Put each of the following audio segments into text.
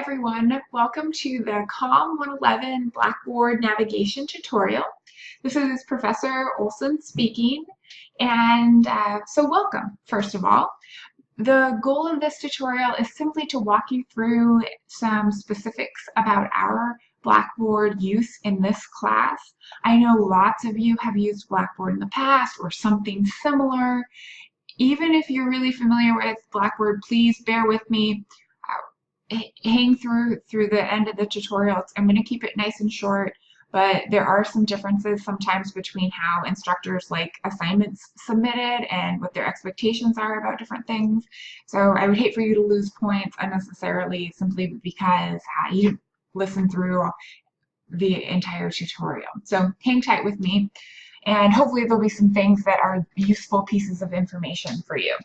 everyone, welcome to the COM 111 Blackboard navigation tutorial. This is Professor Olson speaking, and so welcome, first of all. The goal of this tutorial is simply to walk you through some specifics about our Blackboard use in this class. I know lots of you have used Blackboard in the past or something similar. Even if you're really familiar with Blackboard, please bear with me. Hang through the end of the tutorial. I'm going to keep it nice and short, but there are some differences sometimes between how instructors like assignments submitted and what their expectations are about different things. So I would hate for you to lose points unnecessarily simply because you didn't listen through the entire tutorial. So hang tight with me, and hopefully there'll be some things that are useful pieces of information for you.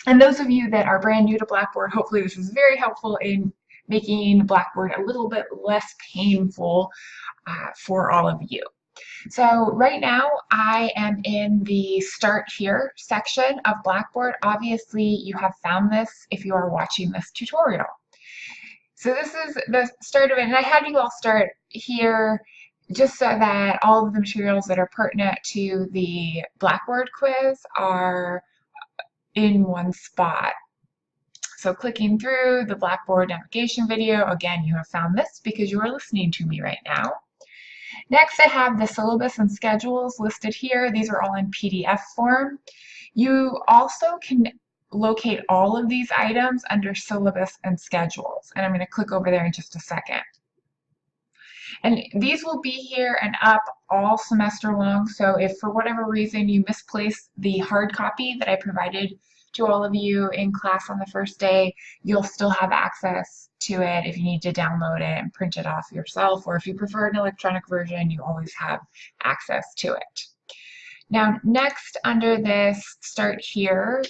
And those of you that are brand new to Blackboard, hopefully this is very helpful in making Blackboard a little bit less painful for all of you. So right now I am in the Start Here section of Blackboard. Obviously you have found this if you are watching this tutorial. So this is the start of it, and I had you all start here just so that all of the materials that are pertinent to the Blackboard quiz are in one spot. So clicking through the Blackboard navigation video, again, you have found this because you are listening to me right now. Next, I have the syllabus and schedules listed here. These are all in PDF form. You also can locate all of these items under syllabus and schedules, and I'm going to click over there in just a second. And these will be here and up all semester long, so if for whatever reason you misplace the hard copy that I provided to all of you in class on the first day, you'll still have access to it if you need to download it and print it off yourself, or if you prefer an electronic version, you always have access to it. Now, next under this Start Here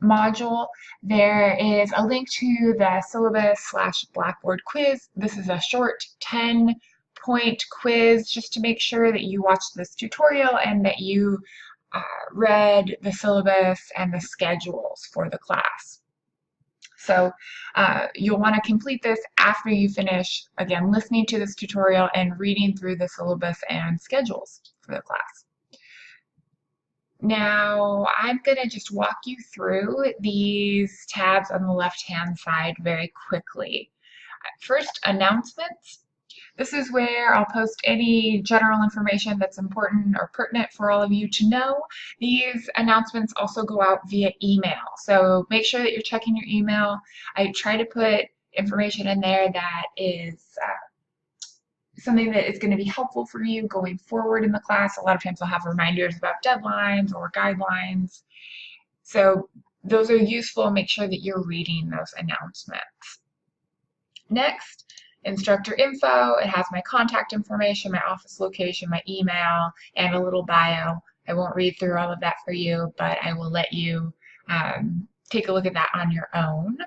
module, there is a link to the syllabus/Blackboard quiz. This is a short 10-point quiz just to make sure that you watched this tutorial and that you read the syllabus and the schedules for the class. So you'll want to complete this after you finish, again, listening to this tutorial and reading through the syllabus and schedules for the class. Now, I'm going to just walk you through these tabs on the left-hand side very quickly. First, announcements. This is where I'll post any general information that's important or pertinent for all of you to know. These announcements also go out via email, so make sure that you're checking your email. I try to put information in there that is something that is going to be helpful for you going forward in the class. A lot of times I'll have reminders about deadlines or guidelines. So those are useful. Make sure that you're reading those announcements. Next, instructor info. It has my contact information, my office location, my email, and a little bio. I won't read through all of that for you, but I will let you take a look at that on your own.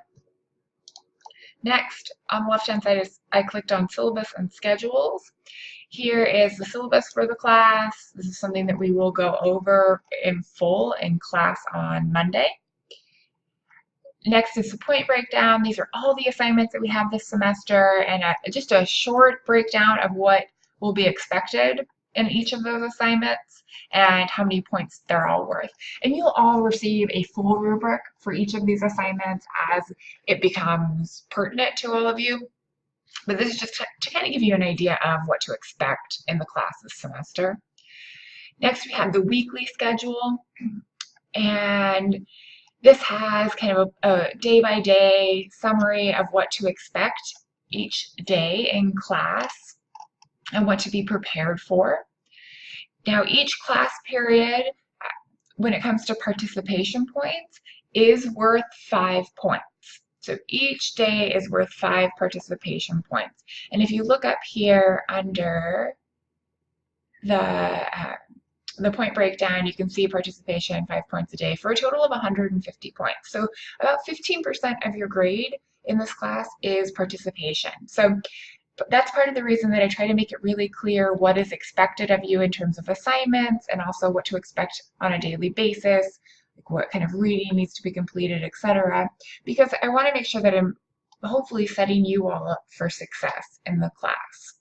Next, on the left-hand side, I clicked on syllabus and schedules. Here is the syllabus for the class. This is something that we will go over in full in class on Monday. Next is the point breakdown. These are all the assignments that we have this semester, and just a short breakdown of what will be expected in each of those assignments and how many points they're all worth. And you'll all receive a full rubric for each of these assignments as it becomes pertinent to all of you. But this is just to kind of give you an idea of what to expect in the class this semester. Next, we have the weekly schedule, and this has kind of a day-by-day summary of what to expect each day in class and what to be prepared for. Now, each class period, when it comes to participation points, is worth 5 points. So each day is worth 5 participation points. And if you look up here under the point breakdown, you can see participation 5 points a day for a total of 150 points. So about 15% of your grade in this class is participation. So that's part of the reason that I try to make it really clear what is expected of you in terms of assignments and also what to expect on a daily basis, like what kind of reading needs to be completed, etc. Because I want to make sure that I'm hopefully setting you all up for success in the class.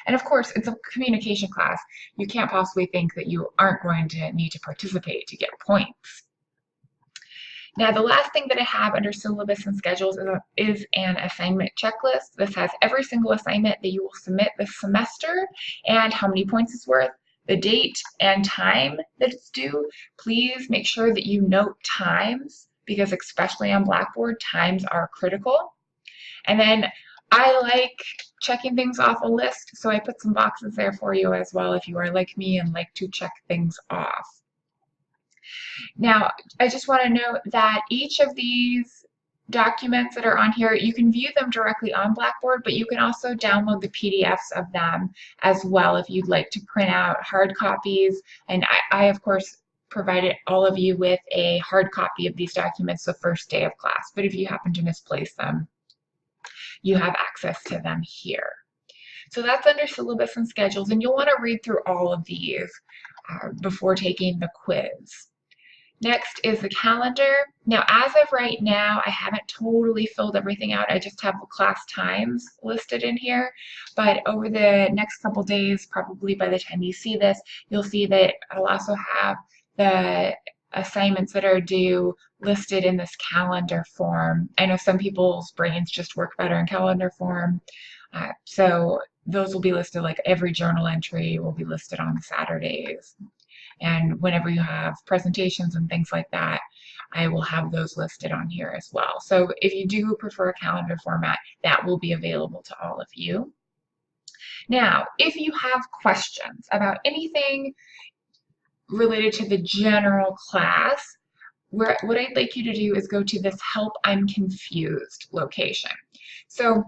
And of course, it's a communication class. You can't possibly think that you aren't going to need to participate to get points. Now, the last thing that I have under syllabus and schedules is an assignment checklist. This has every single assignment that you will submit this semester and how many points it's worth, the date and time that it's due. Please make sure that you note times, because especially on Blackboard, times are critical. And then I like checking things off a list, so I put some boxes there for you as well if you are like me and like to check things off. Now, I just want to note that each of these documents that are on here, you can view them directly on Blackboard, but you can also download the PDFs of them as well if you'd like to print out hard copies. And I of course, provided all of you with a hard copy of these documents the first day of class, but if you happen to misplace them, you have access to them here. So that's under syllabus and schedules, and you'll want to read through all of these before taking the quiz. Next is the calendar. Now, as of right now, I haven't totally filled everything out. I just have the class times listed in here. But over the next couple days, probably by the time you see this, you'll see that I'll also have the assignments that are due listed in this calendar form. I know some people's brains just work better in calendar form. So those will be listed, like every journal entry will be listed on Saturdays. And whenever you have presentations and things like that, I will have those listed on here as well. So if you do prefer a calendar format, that will be available to all of you. Now, if you have questions about anything related to the general class, what I'd like you to do is go to this Help I'm Confused location. So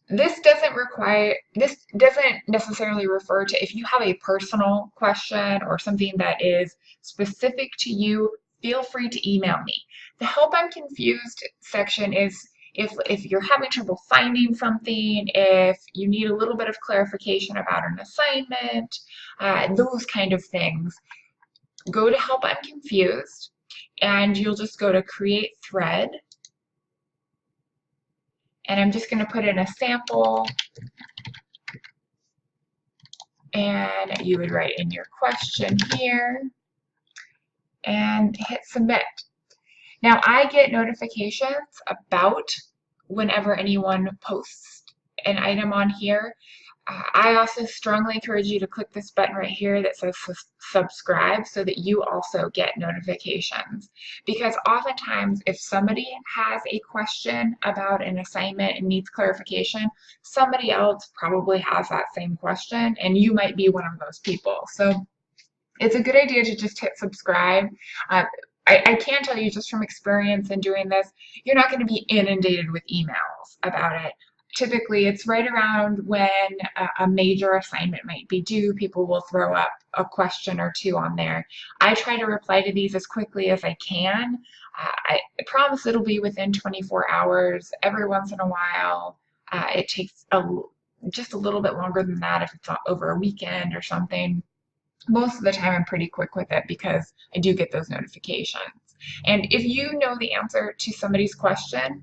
this doesn't necessarily refer to if you have a personal question or something that is specific to you, feel free to email me. The Help I'm Confused section is if you're having trouble finding something, if you need a little bit of clarification about an assignment, those kind of things. Go to Help I'm Confused, and you'll just go to Create Thread. And I'm just going to put in a sample, and you would write in your question here and hit submit. Now, I get notifications about whenever anyone posts an item on here. I also strongly encourage you to click this button right here that says subscribe so that you also get notifications. Because oftentimes if somebody has a question about an assignment and needs clarification, somebody else probably has that same question and you might be one of those people. So it's a good idea to just hit subscribe. I can tell you just from experience in doing this, you're not going to be inundated with emails about it. Typically, it's right around when a major assignment might be due. People will throw up a question or two on there. I try to reply to these as quickly as I can. I promise it'll be within 24 hours. Every once in a while, it takes just a little bit longer than that if it's over a weekend or something. Most of the time, I'm pretty quick with it because I do get those notifications. And if you know the answer to somebody's question,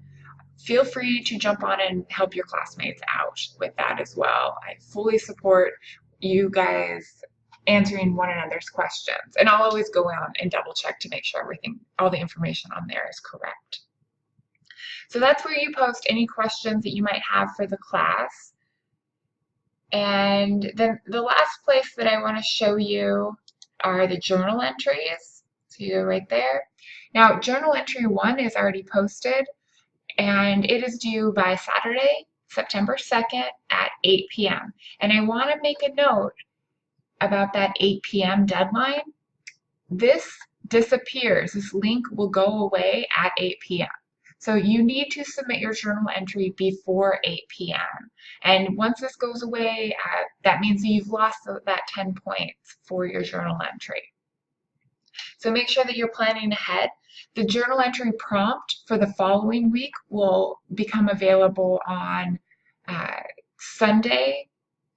feel free to jump on and help your classmates out with that as well. I fully support you guys answering one another's questions. And I'll always go on and double check to make sure all the information on there is correct. So that's where you post any questions that you might have for the class. And then the last place that I want to show you are the journal entries. So you go right there. Now, journal entry 1 is already posted, and it is due by Saturday, September 2nd at 8 p.m. And I want to make a note about that 8 p.m. deadline. This disappears. This link will go away at 8 p.m. So you need to submit your journal entry before 8 p.m. And once this goes away, that means that you've lost that 10 points for your journal entry. So make sure that you're planning ahead. The journal entry prompt for the following week will become available on Sunday,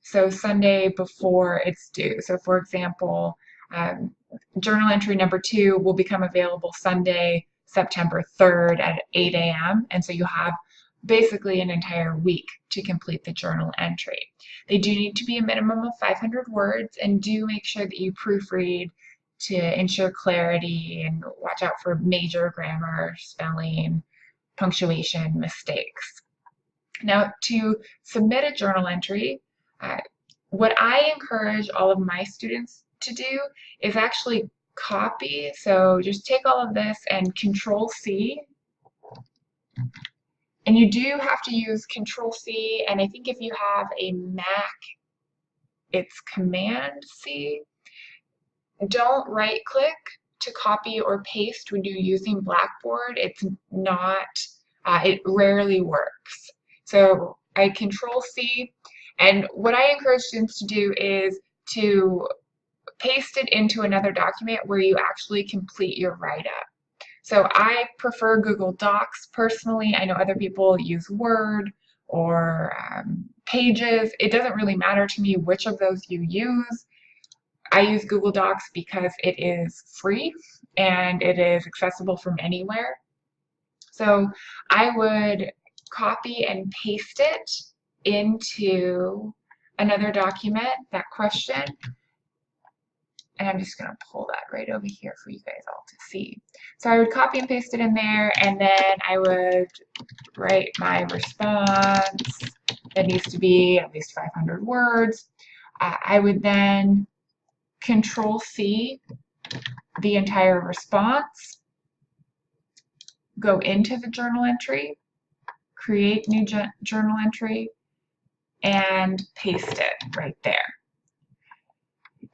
so Sunday before it's due. So for example, journal entry number 2 will become available Sunday, September 3rd at 8 a.m. And so you have basically an entire week to complete the journal entry. They do need to be a minimum of 500 words, and do make sure that you proofread to ensure clarity and watch out for major grammar, spelling, punctuation mistakes. Now, to submit a journal entry, what I encourage all of my students to do is actually copy. So just take all of this and Control-C. And you do have to use Control-C, and I think if you have a Mac, it's Command-C. Don't right-click to copy or paste when you're using Blackboard. It's not, it rarely works. So I Control-C, and what I encourage students to do is to paste it into another document where you actually complete your write-up. So I prefer Google Docs personally. I know other people use Word or Pages. It doesn't really matter to me which of those you use. I use Google Docs because it is free and it is accessible from anywhere. So I would copy and paste it into another document, that question, and I'm just going to pull that right over here for you guys all to see. So I would copy and paste it in there, and then I would write my response. That needs to be at least 500 words. I would then Control-C the entire response, go into the journal entry, create new journal entry, and paste it right there.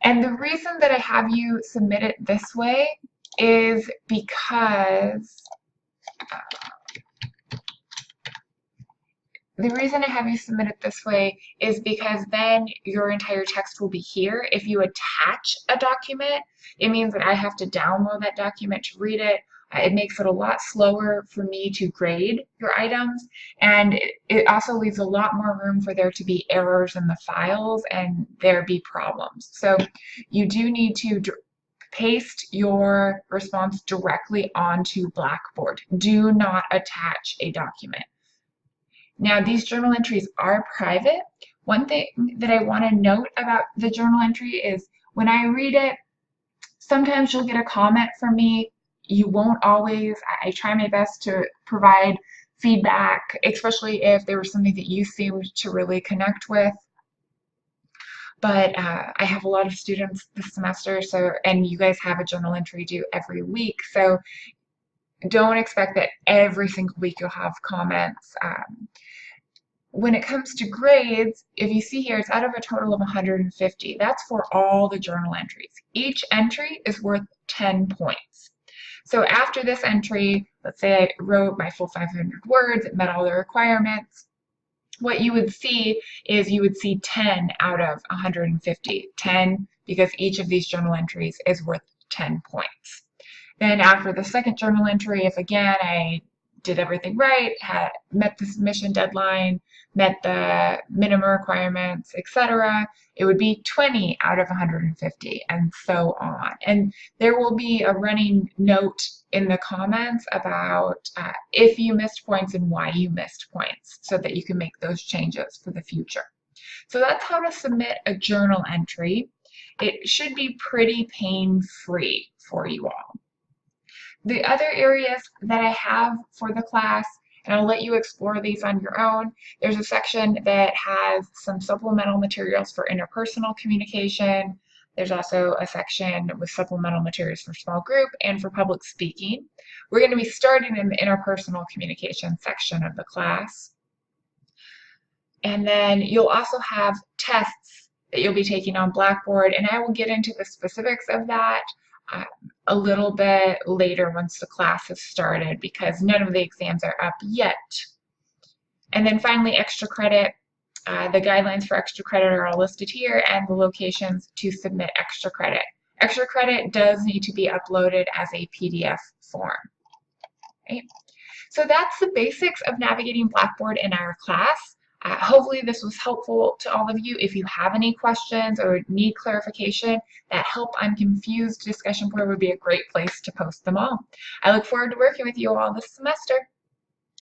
And the reason that I have you submit it this way is because then your entire text will be here. If you attach a document, it means that I have to download that document to read it. It makes it a lot slower for me to grade your items, and it also leaves a lot more room for there to be errors in the files and there be problems. So you do need to paste your response directly onto Blackboard. Do not attach a document. Now, these journal entries are private. One thing that I want to note about the journal entry is when I read it, sometimes you'll get a comment from me. You won't always. I try my best to provide feedback, especially if there was something that you seemed to really connect with. But I have a lot of students this semester, and you guys have a journal entry due every week, so don't expect that every single week you'll have comments. When it comes to grades, if you see here, it's out of a total of 150. That's for all the journal entries. Each entry is worth 10 points. So after this entry, let's say I wrote my full 500 words, it met all the requirements, what you would see is you would see 10 out of 150. 10 because each of these journal entries is worth 10 points. Then after the second journal entry, if again I did everything right, met the submission deadline, met the minimum requirements, etc., it would be 20 out of 150, and so on. And there will be a running note in the comments about if you missed points and why you missed points, so that you can make those changes for the future. So that's how to submit a journal entry. It should be pretty pain-free for you all. The other areas that I have for the class, and I'll let you explore these on your own, there's a section that has some supplemental materials for interpersonal communication. There's also a section with supplemental materials for small group and for public speaking. We're going to be starting in the interpersonal communication section of the class. And then you'll also have tests that you'll be taking on Blackboard, and I will get into the specifics of that a little bit later once the class has started, because none of the exams are up yet. And then finally, extra credit. The guidelines for extra credit are all listed here, and the locations to submit extra credit. Extra credit does need to be uploaded as a PDF form. Okay? So that's the basics of navigating Blackboard in our class. Hopefully this was helpful to all of you. If you have any questions or need clarification, that Help I'm Confused discussion board would be a great place to post them all. I look forward to working with you all this semester.